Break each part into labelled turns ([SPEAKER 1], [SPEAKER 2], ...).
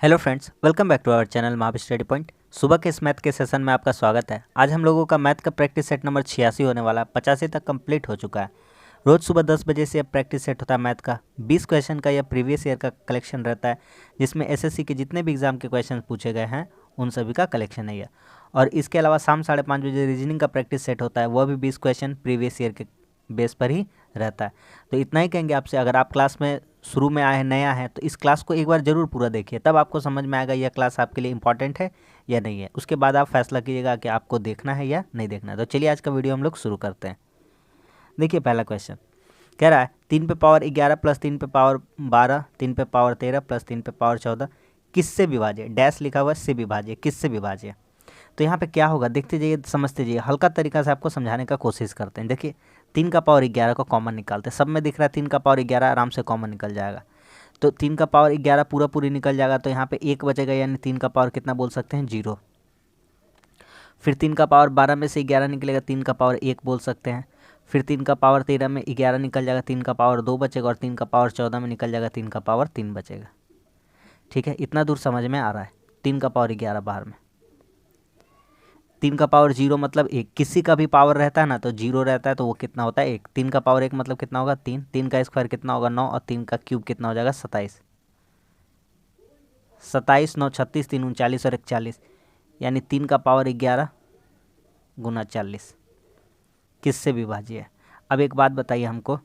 [SPEAKER 1] Hello friends, welcome back to our channel Map Study Point. सुबह के इस math के सेशन में आपका स्वागत है। आज हम लोगों का मैथ का प्रैक्टिस सेट नंबर 86 होने वाला है। 85 तक कंप्लीट हो चुका है। रोज़ सुबह 10 बजे से प्रैक्टिस सेट होता है मैथ का। 20 क्वेश्चन का या प्रीवियस ईयर का कलेक्शन रहता है, जिसमें एसएससी के जितने भी एग्जाम के क्वेश्चन पूछे गए हैं उन सभी का कलेक्शन है यह। और इसके अलावा शाम 5:30 बजे रीजनिंग का प्रैक्टिस सेट होता है, वह भी 20 क्वेश्चन प्रीवियस ईयर के बेस पर ही रहता है। तो इतना ही कहेंगे आपसे, अगर आप क्लास में शुरू में आए हैं, नया है, तो इस क्लास को एक बार ज़रूर पूरा देखिए, तब आपको समझ में आएगा यह क्लास आपके लिए इंपॉर्टेंट है या नहीं है। उसके बाद आप फैसला कीजिएगा कि आपको देखना है या नहीं देखना है। तो चलिए आज का वीडियो हम लोग शुरू करते हैं। देखिए पहला क्वेश्चन कह रहा है 3 पे पावर 11 प्लस 3 पे पावर 12, 3 पे पावर 13 प्लस 3 पे पावर 14 किससे विभाज्य। डैश लिखा हुआ है, से विभाज्य, किससे विभाज्य। तो यहाँ पे क्या होगा देखते जाइए, समझते जाइए, हल्का तरीका से आपको समझाने का कोशिश करते हैं। देखिए 3 का पावर 11 को कॉमन निकालते हैं। सब में दिख रहा है 3 का पावर 11 आराम से कॉमन निकल जाएगा। तो 3 का पावर 11 पूरा पूरी निकल जाएगा, तो यहाँ पे 1 बचेगा, यानी 3 का पावर कितना बोल सकते हैं, 0। फिर 3 का पावर 12 में से 11 निकलेगा, 3 का पावर 1 बोल सकते हैं। फिर 3 का पावर 13 में 11 निकल जाएगा, 3 का पावर 2 बचेगा। और 3 का पावर 14 में निकल जाएगा, 3 का पावर 3 बचेगा। ठीक है, इतना दूर समझ में आ रहा है। 3 का पावर 11 बाहर में, 3 का पावर 0 मतलब 1। किसी का भी पावर रहता है ना तो 0 रहता है, तो वो कितना होता है, 1। 3 का पावर 1 मतलब कितना होगा, 3। 3 का स्क्वायर कितना होगा, 9। और 3 का क्यूब कितना हो जाएगा, 27। 27 9 36, 3 39 और 1 40, यानी 3 का पावर 11 गुना 40 किससे विभाज्य है। अब एक बात बताइए हमको,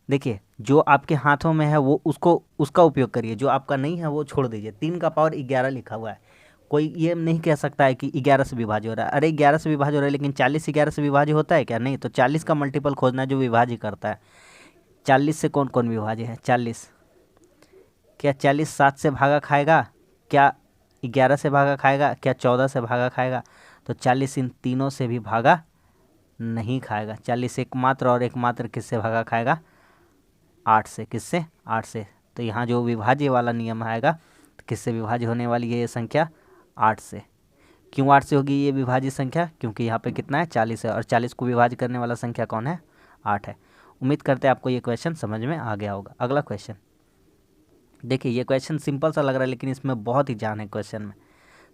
[SPEAKER 1] देखिए जो आपके हाथों में है वो उसका उपयोग करिए, जो आपका नहीं है वो छोड़ दीजिए। 3 का पावर 11 लिखा हुआ है, कोई ये नहीं कह सकता है कि 11 से विभाज्य हो रहा है। अरे 11 से विभाज्य हो रहा है, लेकिन 40 11 से विभाज्य होता है क्या, नहीं। तो 40 का मल्टीपल खोजना है जो विभाज्य करता है। 40 से कौन कौन विभाज्य है, 40। क्या 40 7 से भागा खाएगा, क्या 11 से भागा खाएगा, क्या 14 से भागा खाएगा। तो 40 इन तीनों से भी भागा नहीं खाएगा। 40 एकमात्र और एकमात्र किससे भागा खाएगा, 8 से। किससे, 8 से। तो यहाँ जो विभाज्य वाला नियम आएगा, तो किससे विभाज्य होने वाली है ये संख्या, 8 से। क्यों 8 से होगी ये विभाज्य संख्या, क्योंकि यहाँ पे कितना है, 40 है, और 40 को विभाज्य करने वाला संख्या कौन है, 8 है। उम्मीद करते हैं आपको ये क्वेश्चन समझ में आ गया होगा। अगला क्वेश्चन देखिए, ये क्वेश्चन सिंपल सा लग रहा है, लेकिन इसमें बहुत ही जान है क्वेश्चन में।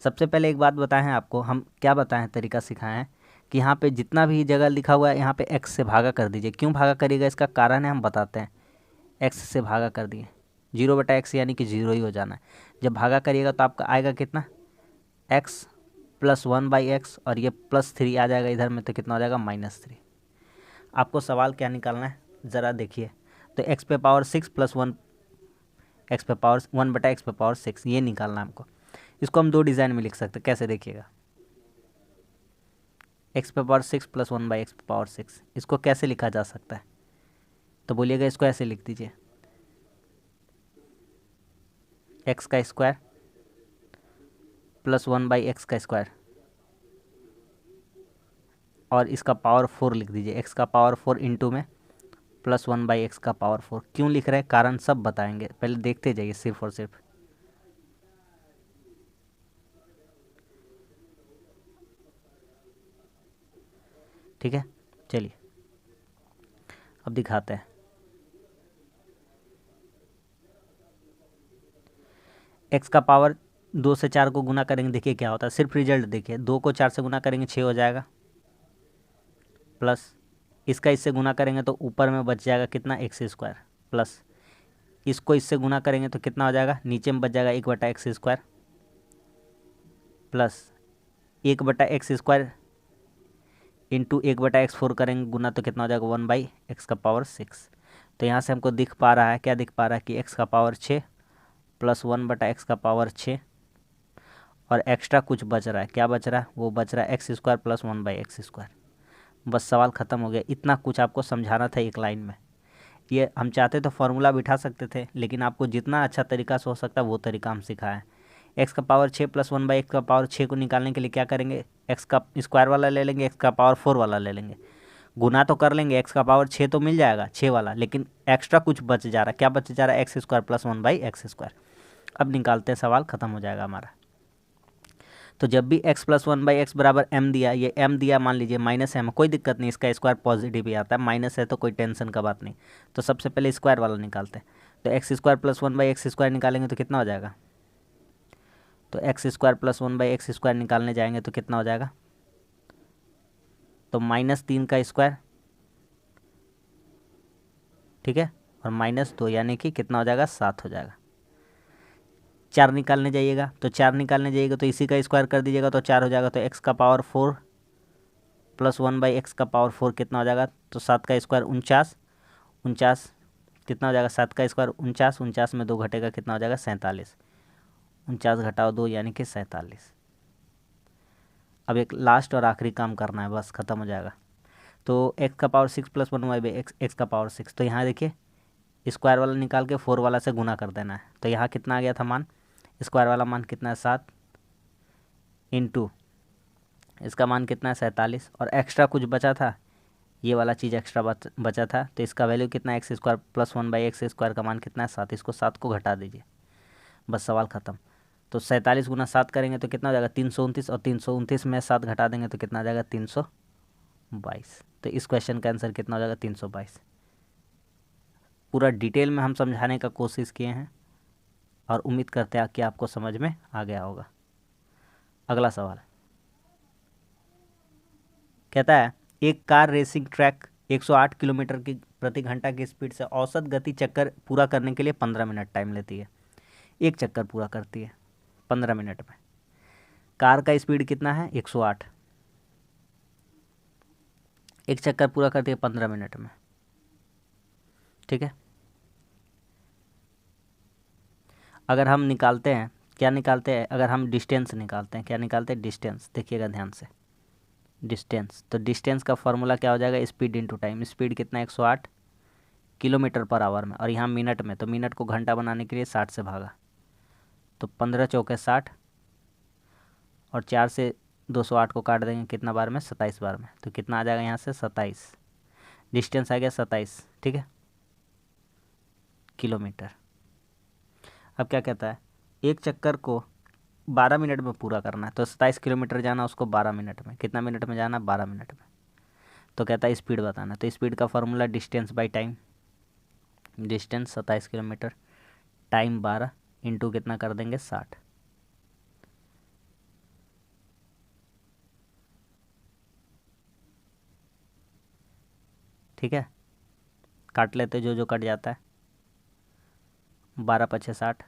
[SPEAKER 1] सबसे पहले एक बात बताएं आपको, हम क्या बताएं, तरीका सिखाएं हैं कि यहाँ पे जितना भी जगह लिखा हुआ है यहाँ पे x से भागा कर दीजिए। क्यों भागा करिएगा, इसका कारण है, हम बताते हैं। x से भागा कर दिए, 0/x यानी कि 0 ही हो जाना है। जब भागा करिएगा तो आपका आएगा कितना, x प्लस 1/x, और ये +3 आ जाएगा इधर में, तो कितना हो जाएगा, -3। आपको सवाल क्या निकालना है ज़रा देखिए। तो x पे पावर 6 प्लस 1 x पे पावर 1/x पे पावर 6, ये निकालना है हमको। इसको हम दो डिज़ाइन में लिख सकते हैं, कैसे देखिएगा। x पे पावर 6 प्लस 1/x पे पावर 6, इसको कैसे लिखा जा सकता है, तो बोलिएगा। इसको ऐसे लिख दीजिए, x का स्क्वायर प्लस 1/x का स्क्वायर, और इसका पावर 4 लिख दीजिए। x का पावर 4 इंटू में प्लस 1/x का पावर 4। क्यों लिख रहे हैं, कारण सब बताएंगे, पहले देखते जाइए सिर्फ और सिर्फ। ठीक है, चलिए अब दिखाते हैं। x का पावर 2 से 4 को गुना करेंगे, देखिए क्या होता है, सिर्फ रिजल्ट देखिए। 2 को 4 से गुना करेंगे 6 हो जाएगा, प्लस इसका इससे गुना करेंगे तो ऊपर में बच जाएगा कितना, x², प्लस इसको इससे गुना करेंगे तो कितना हो जाएगा, नीचे में बच जाएगा 1/x², plus 1/x² into 1/x4 करेंगे गुना, तो कितना हो जाएगा, 1/x का पावर 6। तो यहाँ से हमको दिख पा रहा है, क्या दिख पा रहा है कि x का पावर 6 प्लस 1/x का पावर 6, और एक्स्ट्रा कुछ बच रहा है। क्या बच रहा है, वो बच रहा है x² प्लस 1/x²। बस सवाल ख़त्म हो गया। इतना कुछ आपको समझाना था एक लाइन में। ये हम चाहते तो फॉर्मूला बिठा सकते थे, लेकिन आपको जितना अच्छा तरीका से हो सकता है वो तरीका हम सिखाएं। x का पावर 6 प्लस 1/x का पावर 6 को निकालने के लिए क्या करेंगे, x का स्क्वायर वाला ले लेंगे, x का पावर 4 वाला ले लेंगे, गुना तो कर लेंगे। x का पावर 6 तो मिल जाएगा 6 वाला, लेकिन एक्स्ट्रा कुछ बच जा रहा है। क्या बच जा रहा है, x² प्लस 1/x²। अब निकालते हैं, सवाल ख़त्म हो जाएगा हमारा। तो जब भी x प्लस 1/x बराबर m दिया, ये m दिया, मान लीजिए -m, कोई दिक्कत नहीं, इसका स्क्वायर पॉजिटिव ही आता है, माइनस है तो कोई टेंशन का बात नहीं। तो सबसे पहले स्क्वायर वाला निकालते हैं। तो x² प्लस 1/x² निकालेंगे तो कितना हो जाएगा, तो एक्स स्क्वायर प्लस 1/x² निकालने जाएंगे तो कितना हो जाएगा, तो -3 का स्क्वायर, ठीक है, और -2 यानी कि कितना हो जाएगा, 7 हो जाएगा। 4 निकालने जाइएगा तो इसी का स्क्वायर कर दीजिएगा तो 4 हो जाएगा, तो x का पावर 4 प्लस 1/x का पावर 4 कितना हो जाएगा, तो 7 का स्क्वायर 49, 49 कितना हो जाएगा, 7 का स्क्वायर 49, 49 में 2 घटेगा कितना हो जाएगा, 47, 49 घटाओ 2 यानी कि 47। अब एक लास्ट और आखिरी काम करना है, बस ख़त्म हो जाएगा। तो x का पावर 6 प्लस 1/x, x का पावर 6, तो यहाँ देखिए स्क्वायर वाला निकाल के 4 वाला से गुना कर देना है। तो यहाँ कितना आ गया था मान, स्क्वायर वाला मान कितना है 7 इंटू इसका मान कितना है 47, और एक्स्ट्रा कुछ बचा था, ये वाला चीज़ एक्स्ट्रा बचा था, तो इसका वैल्यू कितना है, x² प्लस 1/x² का मान कितना है 7, इसको 7 को घटा दीजिए, बस सवाल ख़त्म। तो 47 गुना 7 करेंगे तो कितना हो जाएगा 329, और 329 में 7 घटा देंगे तो कितना आ जाएगा 322। तो इस क्वेश्चन का आंसर कितना हो जाएगा 322। पूरा डिटेल में हम समझाने का कोशिश किए हैं और उम्मीद करते हैं कि आपको समझ में आ गया होगा। अगला सवाल कहता है, एक कार रेसिंग ट्रैक 108 किलोमीटर की प्रति घंटा की स्पीड से औसत गति चक्कर पूरा करने के लिए 15 मिनट टाइम लेती है। एक चक्कर पूरा करती है 15 मिनट में। कार का स्पीड कितना है 108, एक चक्कर पूरा करती है 15 मिनट में, ठीक है। अगर हम निकालते हैं, क्या निकालते हैं, अगर हम डिस्टेंस निकालते हैं, क्या निकालते हैं, डिस्टेंस, देखिएगा ध्यान से, डिस्टेंस। तो डिस्टेंस का फॉर्मूला क्या हो जाएगा, स्पीड इंटू टाइम। स्पीड कितना 108 किलोमीटर पर आवर में, और यहाँ मिनट में, तो मिनट को घंटा बनाने के लिए 60 से भागा, तो 15 चौके 60, और 4 से 208 को काट देंगे कितना बार में, 27 बार में, तो कितना आ जाएगा यहाँ से 27, डिस्टेंस आ गया 27, ठीक है, किलोमीटर। अब क्या कहता है, एक चक्कर को 12 मिनट में पूरा करना है, तो 27 किलोमीटर जाना उसको 12 मिनट में, कितना मिनट में जाना, 12 मिनट में। तो कहता है स्पीड बताना, तो स्पीड का formula distance by time, distance 27 kilometre, time 12 into कितना कर देंगे 60, ठीक है। काट लेते जो जो कट जाता है, 12 पचे 60,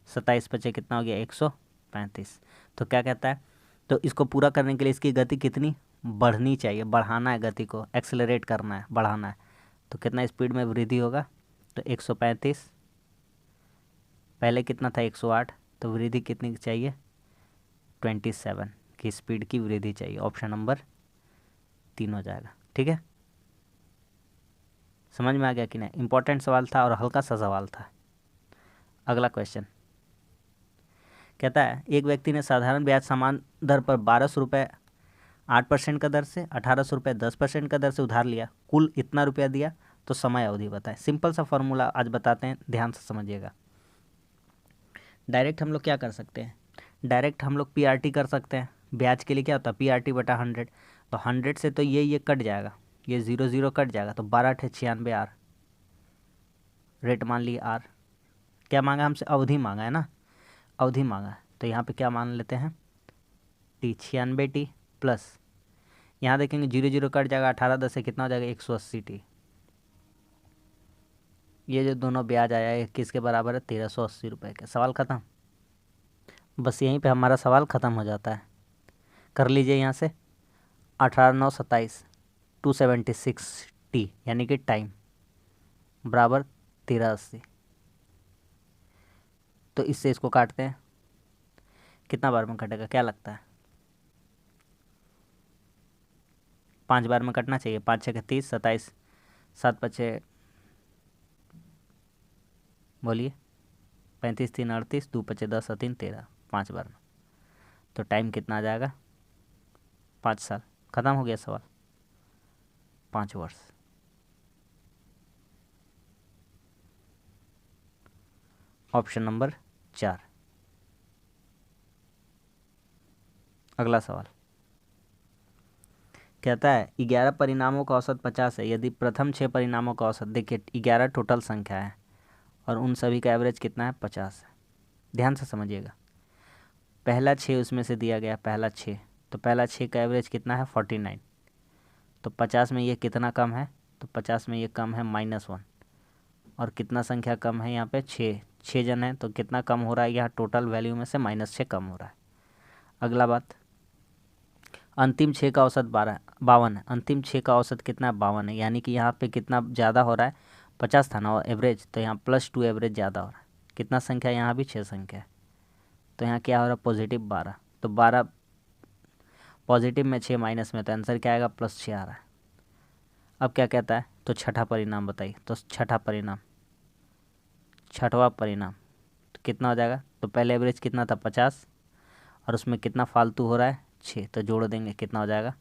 [SPEAKER 1] 27 पचे कितना हो गया 135। तो क्या कहता है, तो इसको पूरा करने के लिए इसकी गति कितनी बढ़नी चाहिए, बढ़ाना है गति को, एक्सेलरेट करना है, बढ़ाना है। तो कितना स्पीड में वृद्धि होगा, तो 135, पहले कितना था 108, तो वृद्धि कितनी चाहिए 27 की स्पीड की वृद्धि चाहिए। ऑप्शन नंबर 3 हो जाएगा, ठीक है। समझ में आ गया कि नहीं, इंपॉर्टेंट सवाल था और हल्का सा सवाल था। अगला क्वेश्चन कहता है, एक व्यक्ति ने साधारण ब्याज समान दर पर 1200 रुपये 8% का दर से, 1800 रुपये 10% का दर से उधार लिया, कुल इतना रुपया दिया, तो समय अवधि बताएं। सिंपल सा फॉर्मूला आज बताते हैं, ध्यान से समझिएगा। डायरेक्ट हम लोग क्या कर सकते हैं, डायरेक्ट हम लोग PRT कर सकते हैं। ब्याज के लिए क्या होता है PRT बटा 100, तो 100 से तो ये कट जाएगा, ये 0 0 कट जाएगा, तो 12 × 96 आर, रेट मान ली आर। क्या मांगा हमसे, अवधि मांगा है ना, अवधि मांगा है, तो यहाँ पे क्या मान लेते हैं T, 96T प्लस, यहाँ देखेंगे 0 0 कट जाएगा, 18 10 से कितना हो जाएगा 180T। ये जो दोनों ब्याज आया है किसके बराबर है 1380 रुपये के। सवाल ख़त्म, बस यहीं पे हमारा सवाल ख़त्म हो जाता है। कर लीजिए यहाँ से 18 9 27 276T यानी कि टाइम बराबर 1380। तो इससे इसको काटते हैं, कितना बार में कटेगा क्या लगता है, 5 बार में कटना चाहिए, 5 6 30 27, 7 5 बोलिए 35 3 38 2 5 10 3 13, 5 बार में, तो टाइम कितना आ जाएगा 5 साल। ख़त्म हो गया सवाल, 5 वर्ष। Option number 4। अगला सवाल कहता है 11 परिणामों का औसत 50 है, यदि प्रथम 6 परिणामों का औसत, देखिए 11 टोटल संख्या है और उन सभी का एवरेज कितना है 50 है। ध्यान से समझिएगा। पहला 6 उसमें से दिया गया, पहला 6, तो पहला 6 का एवरेज कितना है 49। तो 50 में ये कितना कम है, तो 50 में ये कम है -1। और कितना संख्या कम है यहाँ पे 6, 6 जन है, तो कितना कम हो रहा है यहाँ टोटल वैल्यू में से -6 कम हो रहा है। अगला बात, अंतिम 6 का औसत 52 है। अंतिम 6 का औसत कितना है 52 है, यानी कि यहाँ पे कितना ज़्यादा हो रहा है 50 था ना और एवरेज, तो यहाँ +2 एवरेज ज़्यादा हो रहा है। कितना संख्या, यहाँ भी 6 संख्या है, तो यहाँ क्या हो रहा है +12। तो 12 पॉजिटिव में 6 माइनस में, तो आंसर क्या आएगा +6 आ रहा है। अब क्या कहता है, तो छठा परिणाम बताइए। तो छठा परिणाम, छठवां परिणाम तो कितना हो जाएगा, तो पहले एवरेज कितना था 50 और उसमें कितना फालतू हो रहा है 6, तो जोड़ देंगे कितना हो जाएगा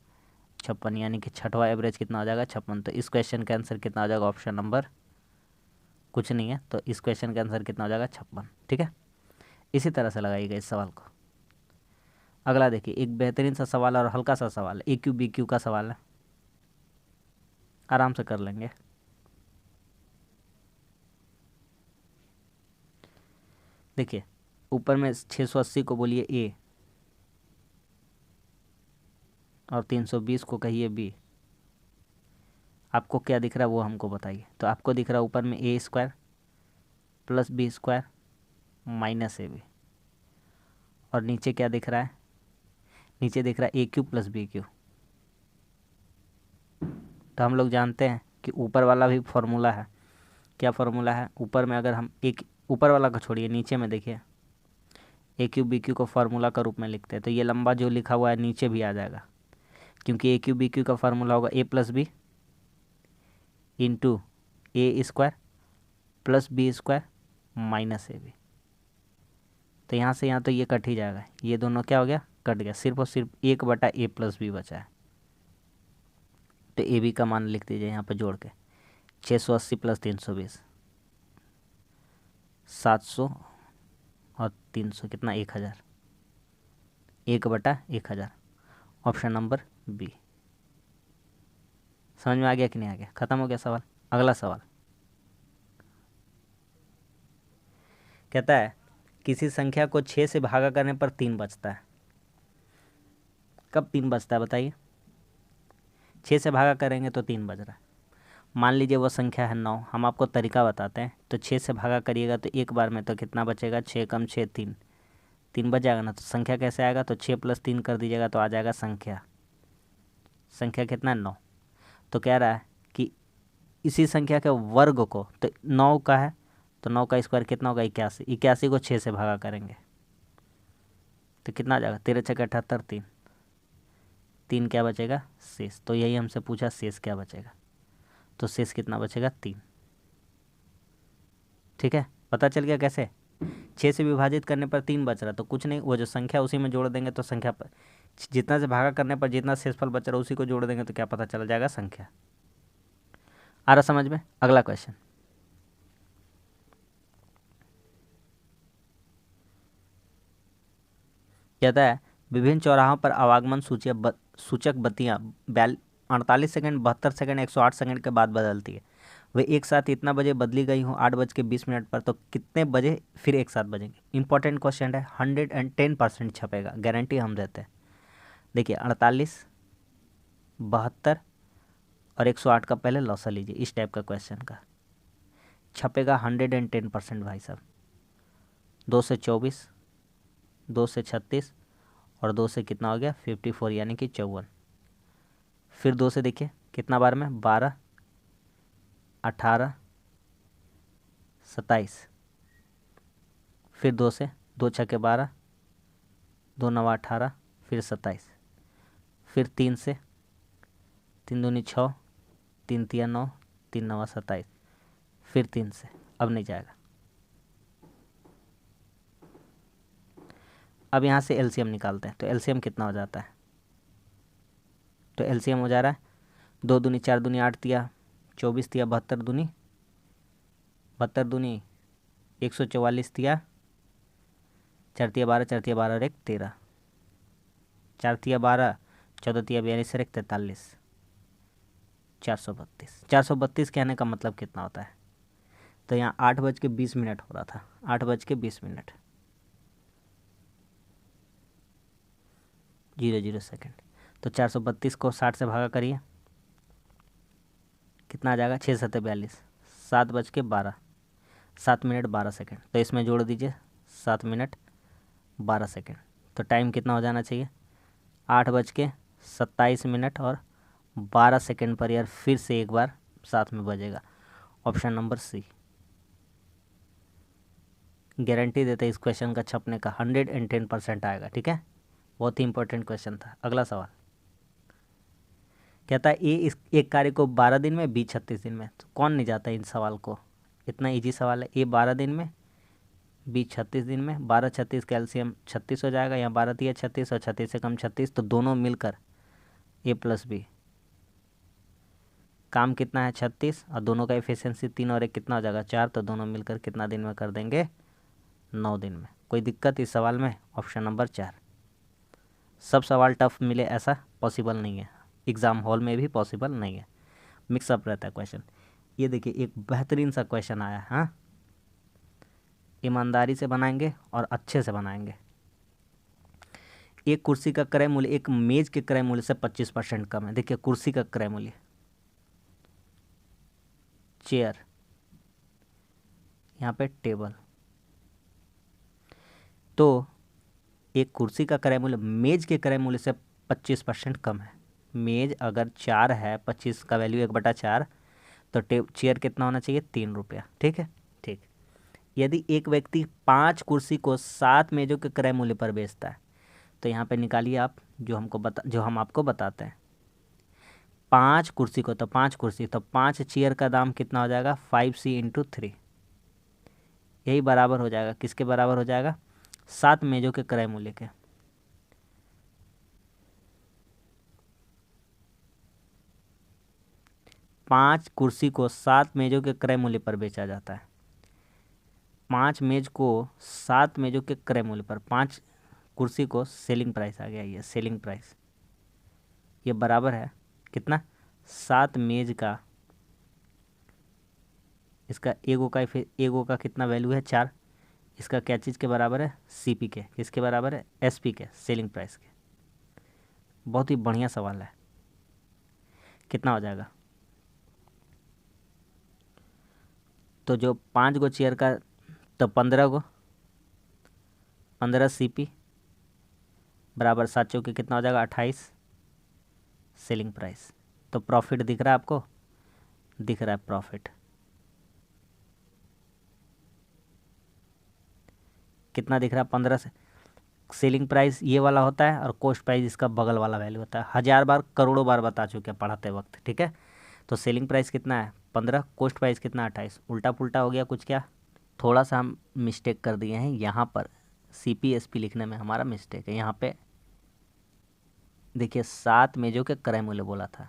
[SPEAKER 1] 56, यानी कि छठवां एवरेज कितना हो जाएगा 56। तो इस क्वेश्चन का आंसर कितना हो जाएगा, ऑप्शन नंबर कुछ नहीं है, तो इस क्वेश्चन का आंसर कितना हो जाएगा 56। ठीक है, इसी तरह से लगाइएगा इस सवाल को। अगला देखिए, एक बेहतरीन सा सवाल और हल्का सा सवाल है, AQ BQ का सवाल है, आराम से कर लेंगे। देखिए ऊपर में 680 को बोलिए A और 320 को कहिए B। आपको क्या दिख रहा है वो हमको बताइए। तो आपको दिख रहा है ऊपर में A² + B² - AB, और नीचे क्या दिख रहा है, नीचे दिख रहा है AQ + BQ। तो हम लोग जानते हैं कि ऊपर वाला भी फॉर्मूला है। क्या फॉर्मूला है, ऊपर में अगर हम एक ऊपर वाला को छोड़िए, नीचे में देखिए AQ BQ को फार्मूला का रूप में लिखते हैं, तो ये लंबा जो लिखा हुआ है नीचे भी आ जाएगा, क्योंकि AQ BQ का फार्मूला होगा A + B × A² + B² - AB। तो यहाँ से यहाँ तो ये कट ही जाएगा, ये दोनों क्या हो गया, कट गया, सिर्फ और सिर्फ 1/A + B बचा है। तो AB का मान लिख दीजिए यहाँ पर जोड़ के, 680 + 320 700 और 300 कितना 1000, 1/1000, ऑप्शन नंबर B। समझ में आ गया कि नहीं आ गया, खत्म हो गया सवाल। अगला सवाल कहता है किसी संख्या को 6 से भागा करने पर 3 बचता है। कब 3 बचता है बताइए, 6 से भागा करेंगे तो 3 बच रहा है। मान लीजिए वो संख्या है 9, हम आपको तरीका बताते हैं। तो 6 से भागा करिएगा तो एक बार में तो कितना बचेगा, 6 × 6 3, 3 बच जाएगा ना। तो संख्या कैसे आएगा, तो 6 + 3 कर दीजिएगा तो आ जाएगा संख्या, संख्या कितना है 9। तो कह रहा है कि इसी संख्या के वर्ग को, तो 9 का है तो 9 का स्क्वायर कितना होगा 81, 81 को 6 से भागा करेंगे तो कितना आ जाएगा 13 × 6 = 78, 3, 3 क्या बचेगा शेष। तो यही हमसे पूछा शेष क्या बचेगा, तो शेष कितना बचेगा 3। ठीक है, पता चल गया कैसे, 6 से विभाजित करने पर 3 बच रहा, तो कुछ नहीं, वो जो संख्या उसी में जोड़ देंगे, तो संख्या पर जितना से भागा करने पर जितना शेषफल बच रहा उसी को जोड़ देंगे, तो क्या पता चल जाएगा संख्या। आ रहा समझ में। अगला क्वेश्चन कहता है विभिन्न चौराहों पर आवागमन सूचक बत्तियां 48 सेकंड, 72 सेकंड, 108 सेकंड के बाद बदलती है। वे एक साथ इतना बजे बदली गई हूँ 8:20 पर, तो कितने बजे फिर एक साथ बजेंगे। इंपॉर्टेंट क्वेश्चन है, 110% छपेगा, गारंटी हम देते हैं। देखिए 48, 72 और 108 का पहले लॉसा लीजिए, इस टाइप का क्वेश्चन का छपेगा 110% भाई साहब। 2 से 24, 2 से 36 और 2 से कितना हो गया 54, यानी कि 54। फिर 2 से देखिए कितना बार में 12, 18, 27। फिर 2 से 2 × 6 = 12, 2 × 9 = 18, फिर 27। फिर 3 से 3 दूनी 6, 3 × 3 = 9, 3 × 9 = 27। फिर 3 से, अब नहीं जाएगा। अब यहाँ से एलसीएम निकालते हैं, तो एलसीएम कितना हो जाता है, तो एलसीएम हो जा रहा है 2 दूनी 4 दूनी 8 तिया 24 तिया 72 दूनी 144 तिया 4 तिया 12, 4 तिया 12 और 1 13, 4 तिया 12, 14 तिया 42 और 1 43, 432। 432 कहने का मतलब कितना होता है, तो यहाँ 8:20 हो रहा था, 8:20 0 सेकेंड। तो 432 को 60 से भागा करिए, कितना आ जाएगा, 6 7 42, 7:12, 7 मिनट 12 सेकेंड। तो इसमें जोड़ दीजिए 7 मिनट 12 सेकेंड। तो टाइम कितना हो जाना चाहिए, 8:27 और 12 सेकेंड पर यार फिर से एक बार साथ में बजेगा। ऑप्शन नंबर सी गारंटी देते इस क्वेश्चन का छपने का 110% आएगा। ठीक है, बहुत ही इंपॉर्टेंट क्वेश्चन था। अगला सवाल कहता है ए इस एक कार्य को 12 दिन में, बी 36 दिन में। तो कौन नहीं जाता इन सवाल को, इतना इजी सवाल है। ए 12 दिन में, बी 36 दिन में। 12 36 कैल्शियम 36 हो जाएगा, यहाँ 12 तिया 36 और 36 से कम 36, तो दोनों मिलकर ए प्लस बी काम कितना है 36, और दोनों का एफिशिएंसी 3 और 1 कितना हो जाएगा 4, तो दोनों मिलकर कितना दिन में कर देंगे 9 दिन में। कोई दिक्कत इस सवाल में, ऑप्शन नंबर 4। सब सवाल टफ मिले ऐसा पॉसिबल नहीं है, एग्ज़ाम हॉल में भी पॉसिबल नहीं है, मिक्सअप रहता है क्वेश्चन। ये देखिए एक बेहतरीन सा क्वेश्चन आया है, हाँ, ईमानदारी से बनाएंगे और अच्छे से बनाएंगे। एक कुर्सी का क्रय मूल्य एक मेज के क्रय मूल्य से 25% कम है। देखिए कुर्सी का क्रय मूल्य, चेयर, यहाँ पे टेबल, तो एक कुर्सी का क्रय मूल्य मेज के क्रय मूल्य से 25% कम है। मेज अगर 4 है, 25 का वैल्यू 1/4, तो चेयर कितना होना चाहिए 3 रुपया। ठीक है, ठीक। यदि एक व्यक्ति 5 कुर्सी को 7 मेजों के क्रय मूल्य पर बेचता है, तो यहाँ पे निकालिए आप जो हम आपको बताते हैं। 5 कुर्सी को, तो 5 कुर्सी, तो 5 चेयर का दाम कितना हो जाएगा 5C × 3, यही बराबर हो जाएगा, किसके बराबर हो जाएगा 7 मेजों के क्रय मूल्य के। पाँच कुर्सी को 7 मेजों के क्रय मूल्य पर बेचा जाता है। 5 मेज को 7 मेजों के क्रय मूल्य पर, 5 कुर्सी को सेलिंग प्राइस आ गया, ये सेलिंग प्राइस, ये बराबर है कितना 7 मेज का, इसका एगो का कितना वैल्यू है 4, इसका क्या चीज़ के बराबर है CP के, किसके बराबर है SP के, सेलिंग प्राइस के। बहुत ही बढ़िया सवाल है। कितना हो जाएगा, तो जो 5 गो चेयर का, तो 15 CP बराबर 7 चौके कितना हो जाएगा 28 सेलिंग प्राइस। तो प्रॉफिट दिख रहा है आपको, दिख रहा है प्रॉफिट कितना दिख रहा है 15 से। सेलिंग प्राइस ये वाला होता है और कॉस्ट प्राइस इसका बगल वाला वैल्यू होता है। 1000 बार करोड़ों बार बता चुके हैं पढ़ाते वक्त। ठीक है, तो सेलिंग प्राइस कितना है 15, कॉस्ट प्राइस कितना 28, उल्टा पुल्टा हो गया कुछ, क्या थोड़ा सा हम मिस्टेक कर दिए हैं यहाँ पर, CP SP लिखने में हमारा मिस्टेक है। यहाँ पे देखिए 7 मेजों के क्रय मूल्य बोला था,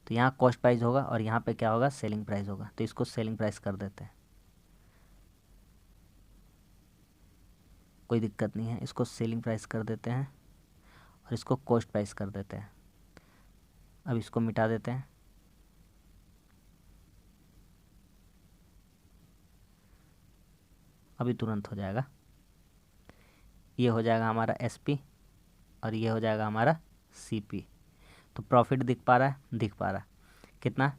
[SPEAKER 1] तो यहाँ कॉस्ट प्राइस होगा और यहाँ पे क्या होगा सेलिंग प्राइस होगा, तो इसको सेलिंग प्राइस कर देते हैं, कोई दिक्कत नहीं है, इसको सेलिंग प्राइस कर देते हैं और इसको कॉस्ट प्राइस कर देते हैं। अब इसको मिटा देते हैं, अभी तुरंत हो जाएगा। ये हो जाएगा हमारा SP और ये हो जाएगा हमारा CP। तो प्रॉफिट दिख पा रहा है, दिख पा रहा है कितना,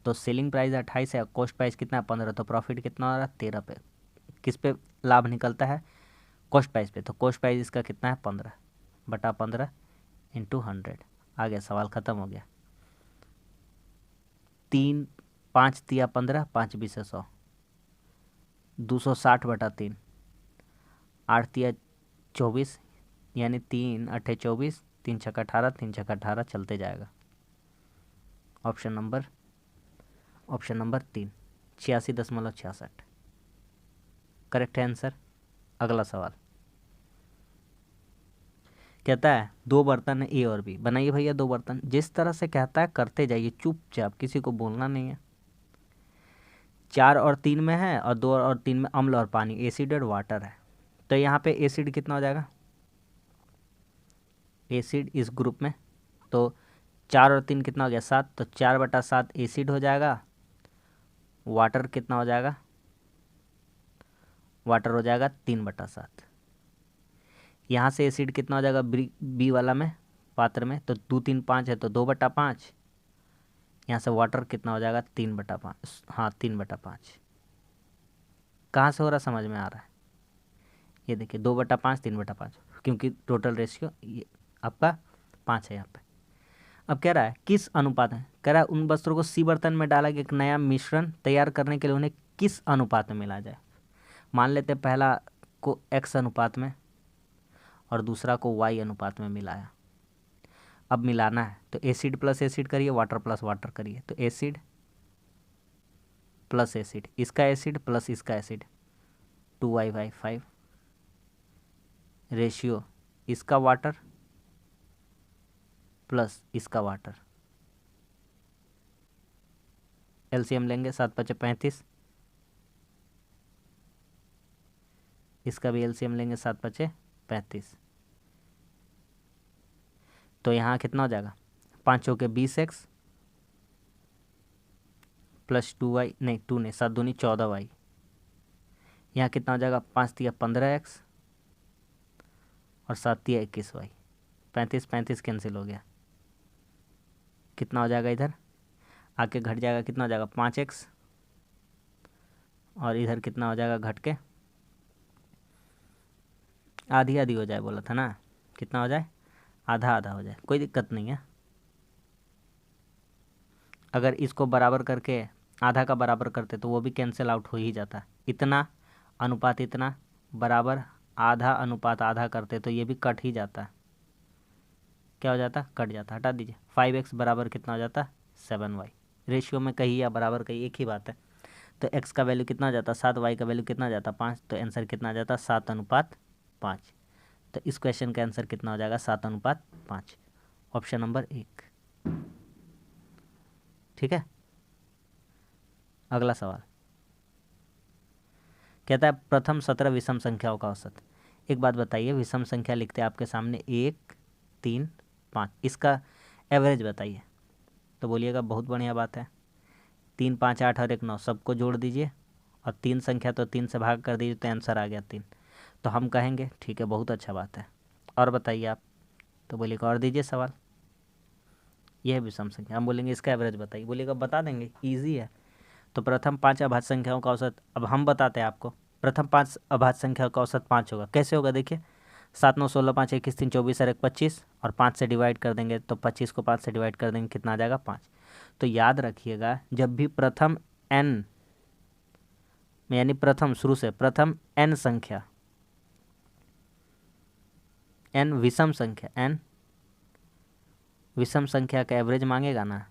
[SPEAKER 1] तो सेलिंग प्राइस 28 है, कॉस्ट प्राइस कितना है 15, तो प्रॉफिट कितना हो रहा है 13 पे। किस पे लाभ निकलता है कॉस्ट प्राइस पे, तो कॉस्ट प्राइस इसका कितना है 15/15 × 100। आ गया, सवाल ख़त्म हो गया। 3 5 तिया 15, 5 बीस 100, 260/3, 8 तिया 24, यानी 3 8 24, 3 छक्का 18, 3 छक्का 18 चलते जाएगा। ऑप्शन नंबर 3 86.66 करेक्ट है आंसर। अगला सवाल कहता है 2 बर्तन है A और B, बनाइए भैया 2 बर्तन। जिस तरह से कहता है करते जाइए चुपचाप, किसी को बोलना नहीं है। 4 और 3 में है और 2 और 3 में अम्ल और पानी, एसिड और वाटर है। तो यहाँ पे एसिड कितना हो जाएगा, एसिड इस ग्रुप में, तो 4 और 3 कितना हो गया 7, तो 4/7 एसिड हो जाएगा। वाटर कितना हो जाएगा, वाटर हो जाएगा 3/7। यहाँ से एसिड कितना हो जाएगा बी वाला में पात्र में, तो 2 3 5 है तो 2/5। यहाँ से वाटर कितना हो जाएगा 3/5, हाँ 3/5। कहाँ से हो रहा समझ में आ रहा है? ये देखिए 2/5 3/5, क्योंकि टोटल रेशियो ये आपका 5 है यहाँ पे। अब कह रहा है किस अनुपात में, कह रहा है उन वस्त्रों को सी बर्तन में डाला गया एक नया मिश्रण तैयार करने के लिए उन्हें किस अनुपात में मिला जाए। मान लेते हैं पहला को x अनुपात में और दूसरा को y अनुपात में मिलाया। अब मिलाना है तो एसिड प्लस एसिड करिए, वाटर प्लस वाटर करिए, तो एसिड प्लस एसिड, इसका एसिड प्लस इसका एसिड 2y/5 रेशियो इसका वाटर प्लस इसका वाटर। एलसीएम लेंगे 7×5 35, इसका भी एलसीएम लेंगे 7×5 35। तो यहाँ कितना हो जाएगा 5 चौके 20x प्लस 2y, नहीं 2 नहीं 7 दूनी 14y। यहाँ कितना हो जाएगा 5 तिया 15x और 7 तिया 21y। 35 35 कैंसिल हो गया, कितना हो जाएगा इधर आके घट जाएगा, कितना हो जाएगा 5x और इधर कितना हो जाएगा घट के आधी आधी हो जाए, बोला था ना कितना हो जाए आधा आधा हो जाए, कोई दिक्कत नहीं है। अगर इसको बराबर करके आधा का बराबर करते तो वो भी कैंसिल आउट हो ही जाता। इतना अनुपात इतना बराबर आधा अनुपात आधा करते तो ये भी कट ही जाता। क्या हो जाता कट जाता, हटा दीजिए। 5x बराबर कितना हो जाता 7y। रेशियो में कहीं या बराबर कहीं एक ही बात है। तो x का वैल्यू कितना हो जाता 7, y का वैल्यू कितना हो जाता 5, तो आंसर कितना आ जाता 7:5। तो इस क्वेश्चन का आंसर कितना हो जाएगा 7:5, ऑप्शन नंबर 1। ठीक है, अगला सवाल कहता है प्रथम 17 विषम संख्याओं का औसत। एक बात बताइए, विषम संख्या लिखते हैं आपके सामने 1 3 5, इसका एवरेज बताइए। तो बोलिएगा बहुत बढ़िया बात है, 3 5 8 और 1 9 सबको जोड़ दीजिए और 3 संख्या तो 3 से भाग कर दीजिए तो आंसर आ गया 3। तो हम कहेंगे ठीक है बहुत अच्छा बात है, और बताइए आप। तो बोलिएगा और दीजिए सवाल, यह है विषम संख्या। हम बोलेंगे इसका एवरेज बताइए, बोलिएगा बता देंगे, ईजी है। तो प्रथम 5 अभाज्य संख्याओं का औसत, अब हम बताते हैं आपको। प्रथम 5 अभाज्य संख्या का औसत 5 होगा। कैसे होगा देखिए, 7 9 16 5 21 3 24 और 1 25, और 5 से डिवाइड कर देंगे तो 25 को 5 से डिवाइड कर देंगे कितना आ जाएगा 5। तो याद रखिएगा जब भी प्रथम n में, यानी प्रथम शुरू से प्रथम n संख्या, n विषम संख्या, n विषम संख्या का एवरेज मांगेगा ना,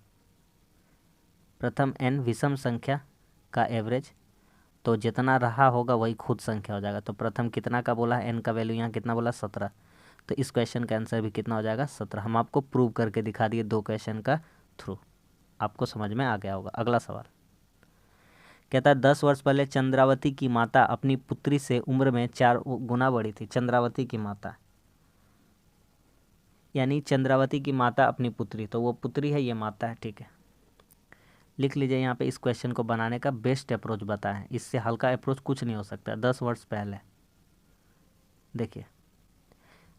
[SPEAKER 1] प्रथम n विषम संख्या का एवरेज, तो जितना रहा होगा वही खुद संख्या हो जाएगा। तो प्रथम कितना का बोला है, n का वैल्यू यहाँ कितना बोला 17, तो इस क्वेश्चन का आंसर भी कितना हो जाएगा 17। हम आपको प्रूव करके दिखा दिए 2 क्वेश्चन का थ्रू, आपको समझ में आ गया होगा। अगला सवाल कहता है 10 वर्ष पहले चंद्रावती की माता अपनी पुत्री से उम्र में 4 गुना बड़ी थी। चंद्रावती की माता यानी चंद्रावती की माता अपनी पुत्री, तो वो पुत्री है ये माता है, ठीक है। लिख लीजिए यहाँ पे, इस क्वेश्चन को बनाने का बेस्ट अप्रोच बताएं, इससे हल्का अप्रोच कुछ नहीं हो सकता। 10 वर्ष पहले, देखिए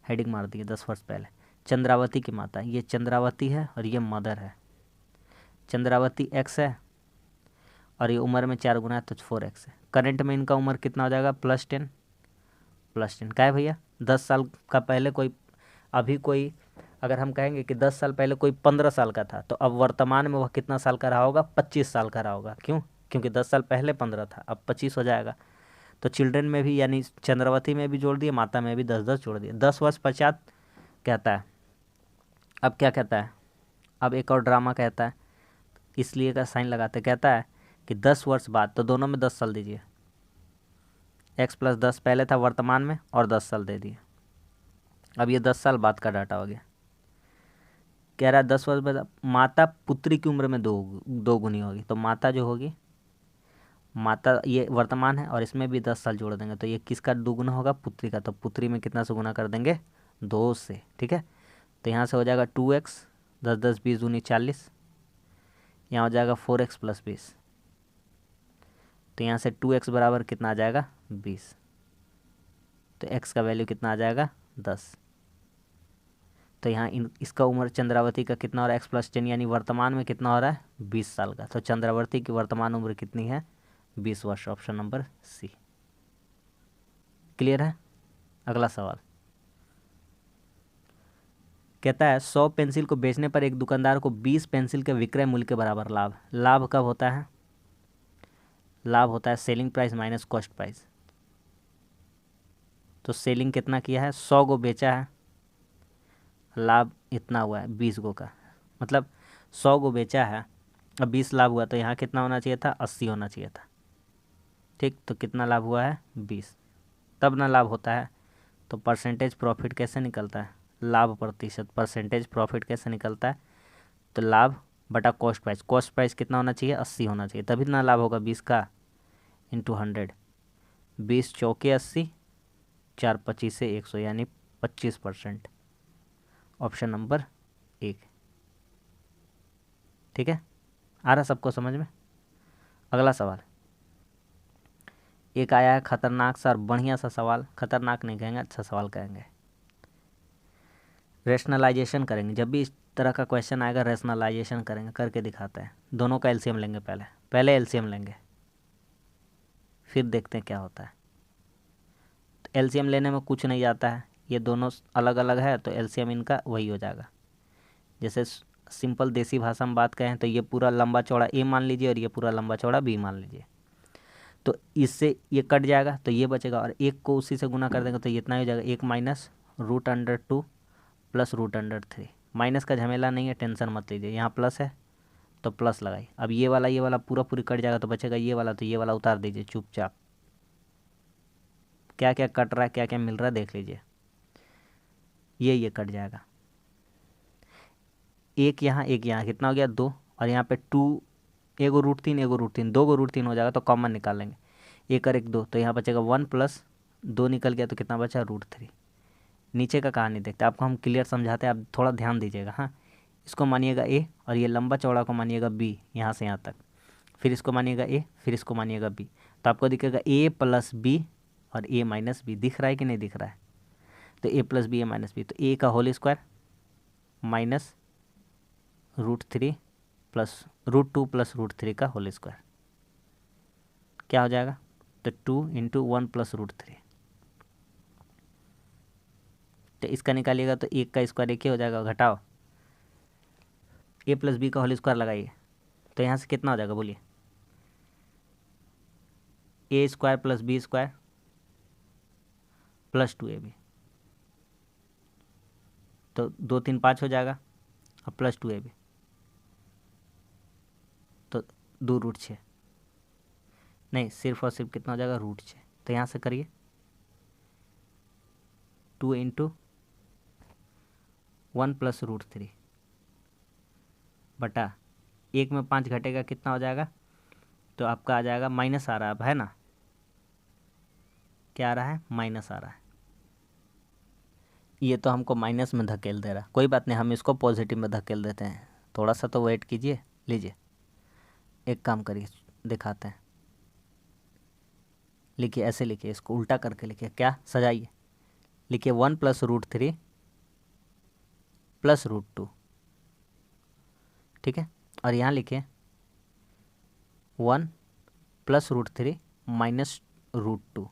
[SPEAKER 1] हेडिंग मार दिए 10 वर्ष पहले। चंद्रावती की माता, ये चंद्रावती है और ये मदर है। चंद्रावती x है और ये उम्र में 4 गुना है तो 4x है। करंट में इनका उम्र कितना हो जाएगा +10 +10। क्या है भैया 10 साल का पहले कोई, अभी कोई अगर हम कहेंगे कि 10 साल पहले कोई 15 साल का था, तो अब वर्तमान में वह कितना साल का रहा होगा 25 साल का रहा होगा। क्यों? क्योंकि 10 साल पहले 15 था, अब 25 हो जाएगा। तो चिल्ड्रन में भी यानी चंद्रावती में भी जोड़ दिए, माता में भी 10-10 जोड़ दिए। 10 वर्ष पश्चात कहता है, अब क्या कहता है, अब एक और ड्रामा कहता है, इसलिए का साइन लगाते, कहता है कि 10 वर्ष बाद, तो दोनों में 10 साल दीजिए। x + 10 पहले था वर्तमान में और 10 साल दे दिए। अब ये 10 साल बाद का डाटा हो गया। कह रहा है 10 वर्ष बाद माता पुत्री की उम्र में दो गुनी होगी। तो माता जो होगी, माता ये वर्तमान है और इसमें भी 10 साल जोड़ देंगे तो ये किसका 2 गुना होगा पुत्री का। तो पुत्री में कितना से गुना कर देंगे 2 से, ठीक है। तो यहाँ से हो जाएगा 2x, 10 10 20 दूनी 40, यहाँ हो जाएगा 4x + 20। तो यहाँ से 2x बराबर कितना आ जाएगा 20। तो x का वैल्यू कितना आ जाएगा 10। तो यहाँ इसका उम्र चंद्रावती का कितना हो रहा है, x+10, यानी वर्तमान में कितना हो रहा है, 20 साल का। तो चंद्रावती की वर्तमान उम्र कितनी है, 20 वर्ष। Option number C. क्लियर है। अगला सवाल कहता है 100 पेंसिल को बेचने पर एक दुकानदार को 20 पेंसिल के विक्रय मूल्य के बराबर लाभ। लाभ कब होता है, लाभ होता है selling price minus cost price. तो सेलिंग कितना किया है, 100 को बेचा है, लाभ इतना हुआ है 20 गो का, मतलब 100 को बेचा है, अब 20 लाभ हुआ, तो यहाँ कितना होना चाहिए था, 80 होना चाहिए था। ठीक, तो कितना लाभ हुआ है, 20। तब ना लाभ होता है। तो परसेंटेज प्रॉफिट कैसे निकलता है, लाभ प्रतिशत, परसेंटेज प्रॉफिट कैसे निकलता है, तो लाभ बटा कॉस्ट प्राइस। कॉस्ट प्राइस कितना होना चाहिए, 80 होना चाहिए, तभी इतना लाभ होगा 20 का, इंटू 100। 20 चौके 80, 4 25 से 100, यानी 25%। Option number 1। ठीक है, आ रहा सबको समझ में। अगला सवाल एक आया है खतरनाक सा और बढ़िया सा सवाल, खतरनाक नहीं कहेंगे, अच्छा सवाल कहेंगे। रेशनलाइजेशन करेंगे, जब भी इस तरह का क्वेश्चन आएगा रेशनलाइजेशन करेंगे, करके दिखाते हैं। दोनों का एलसीएम लेंगे, पहले एलसीएम लेंगे, फिर देखते हैं क्या होता है। तो एलसीएम लेने में कुछ नहीं जाता है, ये दोनों अलग अलग है तो एलसीएम इनका वही हो जाएगा। जैसे सिंपल देसी भाषा में बात करें तो ये पूरा लंबा चौड़ा ए मान लीजिए और ये पूरा लंबा चौड़ा बी मान लीजिए। तो इससे ये कट जाएगा तो ये बचेगा, और एक को उसी से गुना कर देंगे तो ये इतना ही हो जाएगा, 1 माइनस √2 प्लस √3। माइनस का झमेला नहीं है, टेंशन मत लीजिए, यहाँ प्लस है तो प्लस लगाई। अब ये वाला पूरा पूरी कट जाएगा तो बचेगा ये वाला, तो ये वाला उतार दीजिए चुपचाप। क्या क्या कट रहा है, क्या क्या मिल रहा है देख लीजिए। ये कट जाएगा, एक यहाँ कितना हो गया, 2, और यहाँ पे 2, एगो √3 एगो √3, 2 को √3 हो जाएगा तो कॉमन निकाल लेंगे, 1 और 1 2, तो यहाँ बचेगा 1 प्लस 2 निकल गया तो कितना बचा, √3। नीचे का कहानी देखते हैं, आपको हम क्लियर समझाते हैं, आप थोड़ा ध्यान दीजिएगा। हाँ, इसको मानिएगा ए और ये लंबा चौड़ा को मानिएगा बी, यहाँ से यहाँ तक, फिर इसको मानिएगा ए, फिर इसको मानिएगा बी, तो आपको दिखेगा ए प्लस बी और ए माइनस बी। दिख रहा है कि नहीं दिख रहा है, तो A plus B A minus B, तो ए का whole square minus √3 plus √2 plus √3 का होल स्क्वायर, क्या हो जाएगा, तो 2 इंटू 1 प्लस √3। तो इसका निकालिएगा तो 1 का स्क्वायर 1 ही हो जाएगा, घटाओ ए प्लस बी का होल स्क्वायर लगाइए, तो यहाँ से कितना हो जाएगा बोलिए, a square plus b square plus 2ab, तो 2 3 5 हो जाएगा, और प्लस 2ab, तो 2√6, नहीं सिर्फ और सिर्फ कितना हो जाएगा, √6। तो यहाँ से करिए 2 इंटू 1 प्लस √3 बटा 1 में 5 घटेगा कितना हो जाएगा, तो आपका आ जाएगा माइनस आ रहा है, अब है ना, क्या आ रहा है, माइनस आ रहा है। ये तो हमको माइनस में धकेल दे रहा है, कोई बात नहीं, हम इसको पॉजिटिव में धकेल देते हैं, थोड़ा सा तो वेट कीजिए। लीजिए एक काम करिए, दिखाते हैं, लिखिए ऐसे, लिखिए इसको उल्टा करके लिखिए, क्या सजाइए, लिखिए 1 प्लस √3 प्लस √2, ठीक है, और यहाँ लिखिए 1 प्लस √3 माइनस √2।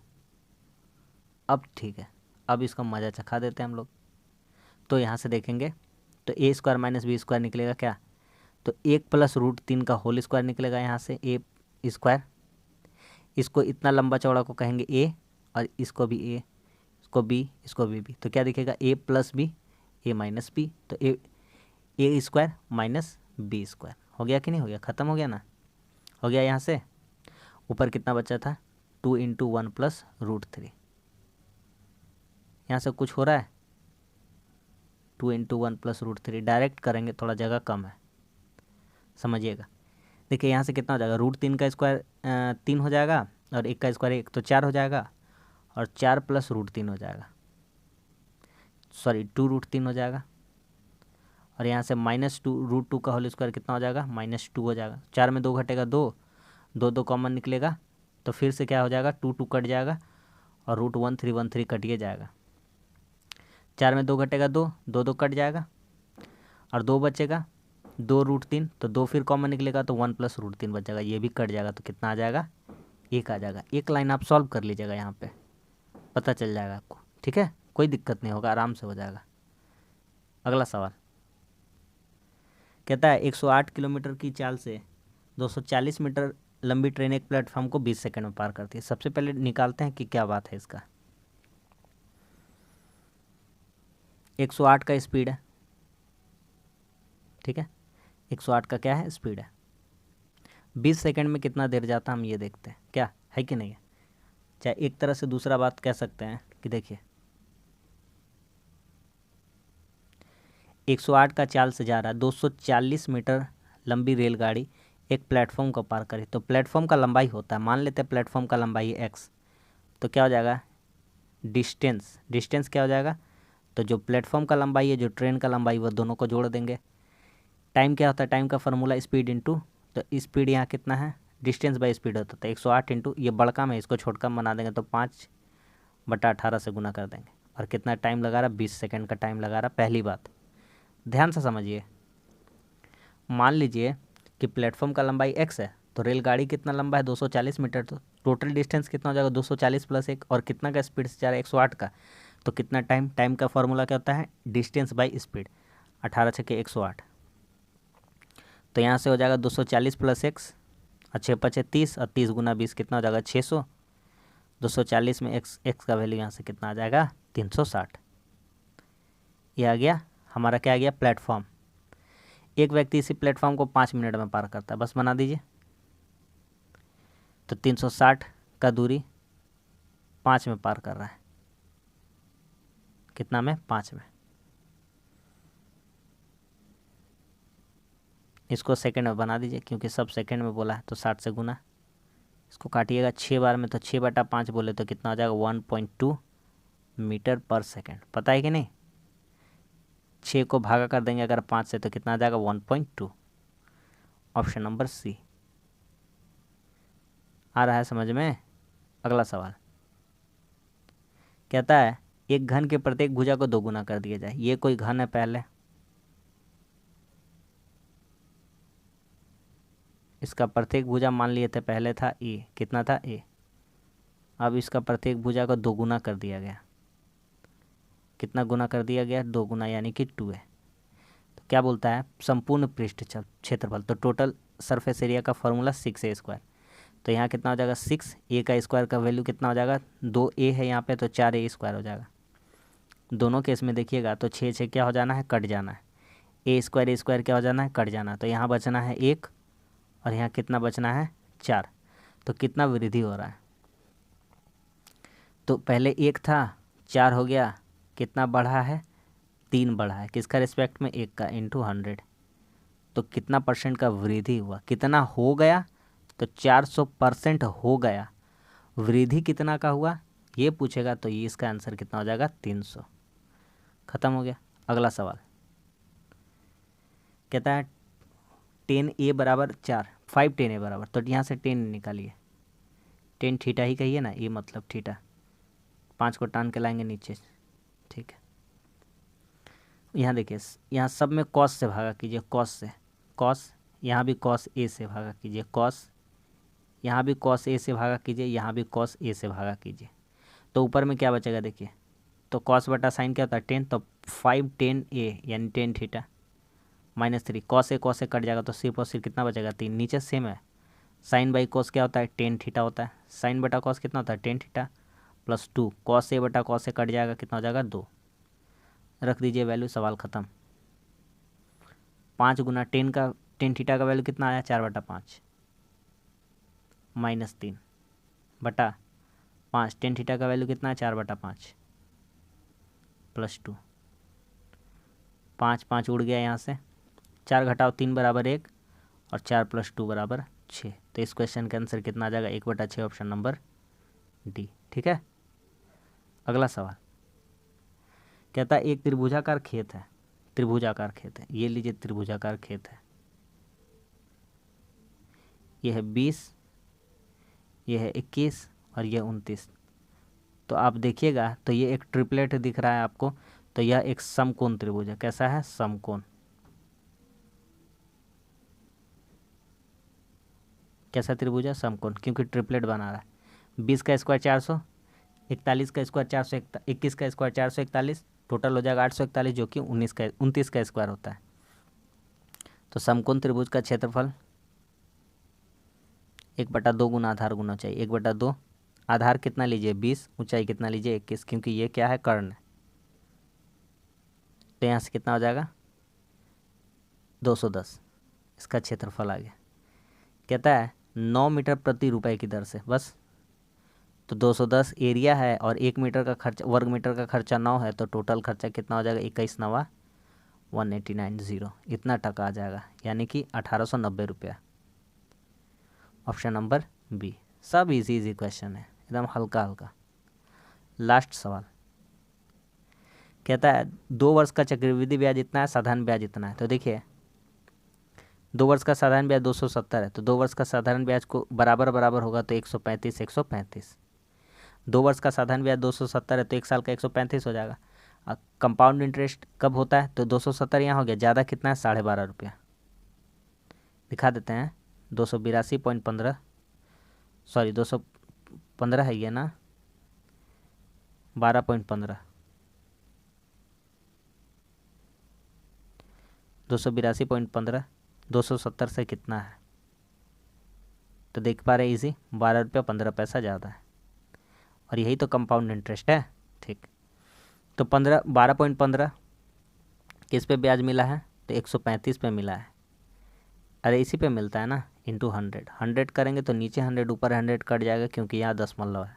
[SPEAKER 1] अब ठीक है, अब इसका मज़ा चखा देते हैं हम लोग। तो यहाँ से देखेंगे तो ए स्क्वायर माइनस बी स्क्वायर निकलेगा क्या, तो 1 प्लस √3 का होल स्क्वायर निकलेगा, यहाँ से ए स्क्वायर, इसको इतना लंबा चौड़ा को कहेंगे ए, और इसको भी ए, इसको बी, इसको भी बी, तो क्या दिखेगा, ए plus B A minus B, तो ए स्क्वायर माइनस बी स्क्वायर। हो गया कि नहीं हो गया, ख़त्म हो गया ना, हो गया। यहाँ से ऊपर कितना बचा था, 2 इंटू 1 प्लस √3, यहाँ से कुछ हो रहा है, 2 इंटू 1 प्लस √3 डायरेक्ट करेंगे, थोड़ा जगह कम है, समझिएगा। देखिए यहाँ से कितना हो जाएगा, √3 का स्क्वायर 3 हो जाएगा, और 1 का स्क्वायर 1, तो 4 हो जाएगा, और 4 प्लस √3 हो जाएगा, सॉरी 2√3 हो जाएगा, और यहाँ से माइनस √2 का होल स्क्वायर कितना हो जाएगा, -2 हो जाएगा। 4 में 2 घटेगा 2, 2 कॉमन निकलेगा, तो फिर से क्या हो जाएगा, 2 2 कट जाएगा, और √1313 कटिए जाएगा। 4 में 2 घटेगा 2, 2 2 कट जाएगा और 2 बचेगा 2√3, तो 2 फिर कॉमन निकलेगा तो 1 + √3 बच जाएगा, ये भी कट जाएगा तो कितना आ जाएगा 1 आ जाएगा। एक लाइन आप सॉल्व कर लीजिएगा, यहाँ पे पता चल जाएगा आपको, ठीक है, कोई दिक्कत नहीं होगा, आराम से हो जाएगा। अगला सवाल कहता है 108 किलोमीटर की चाल से 240 मीटर लंबी ट्रेन एक प्लेटफॉर्म को 20 सेकंड में पार करती है। सबसे पहले निकालते हैं कि क्या बात है इसका। 108 का स्पीड है, ठीक है, 108 का क्या है स्पीड है, 20 सेकंड में कितना देर जाता है हम ये देखते हैं, क्या है कि नहीं है। चाहे एक तरह से दूसरा बात कह सकते हैं कि देखिए 108 का चाल से जा रहा है, 240 मीटर लंबी रेलगाड़ी एक प्लेटफॉर्म को पार करी, तो प्लेटफॉर्म का लंबाई होता है, मान लेते हैं प्लेटफॉर्म का लंबाई है x, तो क्या हो जाएगा डिस्टेंस, डिस्टेंस क्या हो जाएगा, तो जो प्लेटफॉर्म का लंबाई है जो ट्रेन का लंबाई वो दोनों को जोड़ देंगे। टाइम क्या होता है, टाइम का फार्मूला स्पीड इंटू, तो स्पीड यहाँ कितना है डिस्टेंस बाई स्पीड होता था 108 इंटू, ये बड़का में इसको छोटका बना देंगे तो 5/18 से गुना कर देंगे, और कितना टाइम लगा रहा 20 सेकंड का टाइम लगा रहा। पहली बात ध्यान से समझिए, मान लीजिए कि प्लेटफॉर्म का लंबाई x है, तो रेलगाड़ी कितना लंबा है 240 मीटर, तो टोटल डिस्टेंस कितना हो जाएगा 240 + 1, और कितना का स्पीड से जा रहा है 108 का, तो कितना टाइम, टाइम का फॉर्मूला क्या होता है डिस्टेंस बाई स्पीड, 18 × 108, तो यहाँ से हो जाएगा 240 + x और 6 × 5 = 30 और 30 × 20 कितना हो जाएगा 600, 240 में x का वैल्यू यहाँ से कितना आ जाएगा 360। ये आ गया हमारा, क्या आ गया प्लेटफॉर्म। एक व्यक्ति इसी प्लेटफॉर्म को 5 मिनट में पार करता है, बस बना दीजिए, तो 360 का दूरी 5 में पार कर रहा है, कितना में 5 में, इसको सेकंड में बना दीजिए क्योंकि सब सेकंड में बोला है, तो 60 से गुना, इसको काटिएगा 6 बार में, तो 6/5 बोले तो कितना हो जाएगा 1.2 मीटर पर सेकंड, पता है कि नहीं। 6 को भागा कर देंगे अगर 5 से तो कितना आ जाएगा 1.2, ऑप्शन नंबर सी। आ रहा है समझ में। अगला सवाल कहता है एक घन के प्रत्येक भुजा को 2 गुना कर दिया जाए। ये कोई घन है, पहले इसका प्रत्येक भुजा मान लिए थे, पहले था ए, कितना था ए, अब इसका प्रत्येक भुजा को 2 गुना कर दिया गया, कितना गुना कर दिया गया 2 गुना, यानी कि 2 है। तो क्या बोलता है संपूर्ण पृष्ठ क्षेत्रफल, तो टोटल सरफेस एरिया का फॉर्मूला 6a², तो यहाँ कितना हो जाएगा 6, ए का स्क्वायर का वैल्यू कितना हो जाएगा 2a है यहाँ पे, तो 4a² हो जाएगा। दोनों केस में देखिएगा तो 6 क्या हो जाना है कट जाना है, a² क्या हो जाना है कट जाना है, तो यहाँ बचना है 1 और यहाँ कितना बचना है 4, तो कितना वृद्धि हो रहा है, तो पहले 1 था 4 हो गया, कितना बढ़ा है 3 बढ़ा है, किसका रिस्पेक्ट में 1 का इंटू 100, तो कितना परसेंट का वृद्धि हुआ, कितना हो गया, तो 400% हो गया। वृद्धि कितना का हुआ ये पूछेगा तो ये इसका आंसर कितना हो जाएगा 300। खत्म हो गया। अगला सवाल कहता है 10a = 4, 5 10a बराबर, तो यहाँ से 10 निकालिए, 10 थीटा ही कहिए ना, ये मतलब थीटा, 5 को टान के लाएंगे नीचे, ठीक है। यहाँ देखिए यहाँ सब में कॉस से भागा कीजिए, कॉस से, कॉस, यहाँ भी कॉस ए से भागा कीजिए, कॉस, यहाँ भी कॉस ए से भागा कीजिए, यहाँ भी कॉस ए से भागा कीजिए, तो ऊपर में क्या बचेगा देखिए, तो कॉस बटा साइन क्या होता है 10, तो 5 10a यानी 10 थीटा -3, कॉस ए कट जाएगा तो सिर्फ और सिर्फ कितना बचेगा 3, नीचे सेम है, साइन बाई कॉस क्या होता है 10 थीटा होता है, साइन बटा कॉस कितना होता है 10 थीटा +2, कॉस ए बटा कॉस ए कट जाएगा, कितना हो जाएगा 2, रख दीजिए वैल्यू, सवाल ख़त्म। 5 गुना 10 थीटा का वैल्यू कितना आया 4/5 -3 बटा 5, 10 थीटा का वैल्यू कितना है 4/5 +2, 5 5 उड़ गया यहाँ से, 4 घटाओ 3 = 1 और 4 + 2 = 6, तो इस क्वेश्चन का आंसर कितना आ जाएगा 1/6, ऑप्शन नंबर डी, ठीक है। अगला सवाल कहता है एक त्रिभुजाकार खेत है, त्रिभुजाकार खेत है, ये लीजिए त्रिभुजाकार खेत है, ये है 20, ये है 21 और ये 29, तो आप देखिएगा तो ये एक ट्रिपलेट दिख रहा है आपको, तो यह एक समकोण त्रिभुज है। कैसा है? समकोण। कैसा त्रिभुज है? समकोण, क्योंकि ट्रिपलेट बना रहा है। 20 का स्क्वायर 400, 41 का स्क्वायर 421 का स्क्वायर 441, टोटल हो जाएगा 841, जो कि 29 का स्क्वायर होता है। तो समकोण त्रिभुज का क्षेत्रफल 1/2 गुना आधार गुना ऊंचाई। 1/2 आधार कितना लीजिए? 20, ऊंचाई कितना लीजिए? 21, क्योंकि ये क्या है? कर्ण है। तो यहाँ से कितना हो जाएगा? 210। इसका क्षेत्रफल आ गया। कहता है 9 मीटर प्रति रुपए की दर से, बस। तो 210 एरिया है और 1 मीटर का खर्चा, वर्ग मीटर का खर्चा 9 है, तो टोटल खर्चा कितना हो जाएगा? 21 नवा 189.0, इतना टका आ जाएगा, यानी कि 1890 रुपया। Option number B. सब इजी इजी क्वेश्चन है, एकदम हल्का हल्का। लास्ट सवाल कहता है 2 वर्ष का चक्रवृद्धि ब्याज इतना है, साधारण ब्याज इतना है। तो देखिए 2 वर्ष का साधारण ब्याज 270 है, तो 2 वर्ष का साधारण ब्याज को बराबर बराबर होगा, तो 135 135। 2 वर्ष का साधारण ब्याज 270 है, तो 1 साल का 135 हो जाएगा। कंपाउंड इंटरेस्ट कब होता है? तो 270 यहाँ हो गया, ज़्यादा कितना है? 12.5 रुपया। दिखा देते हैं। 282.15, सॉरी 215 है ये ना, 12.15, 282.15, 270 से कितना है? तो देख पा रहे इजी, 12 रुपया 15 पैसा ज़्यादा है, और यही तो कंपाउंड इंटरेस्ट है। ठीक, तो 12.15 किस पे ब्याज मिला है? तो 135 पे मिला है। अरे इसी पे मिलता है ना, इंटू 100। 100 करेंगे तो नीचे 100 ऊपर 100 कट जाएगा, क्योंकि यहाँ दशमलव है।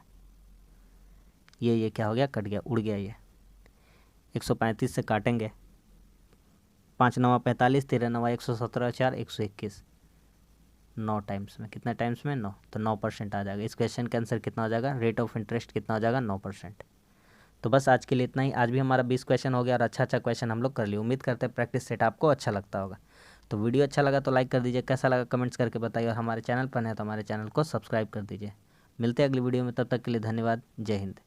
[SPEAKER 1] ये क्या हो गया? कट गया, उड़ गया ये। 135 से काटेंगे, 5 9 45, 13 9 117, 4 121, 9 टाइम्स में। कितना टाइम्स में? 9। तो 9% आ जाएगा। इस क्वेश्चन का आंसर कितना हो जाएगा? रेट ऑफ इंटरेस्ट कितना हो जाएगा? 9%। तो बस आज के लिए इतना ही। आज भी हमारा 20 क्वेश्चन हो गया और अच्छा क्वेश्चन हम लोग कर लिए। उम्मीद करते हैं प्रैक्टिस सेट आपको अच्छा लगता होगा। तो वीडियो अच्छा लगा तो लाइक कर दीजिए, कैसा लगा कमेंट्स करके बताइए, और हमारे चैनल पर है तो हमारे चैनल को सब्सक्राइब कर दीजिए। मिलते हैं अगली वीडियो में, तब तक के लिए धन्यवाद। जय हिंद।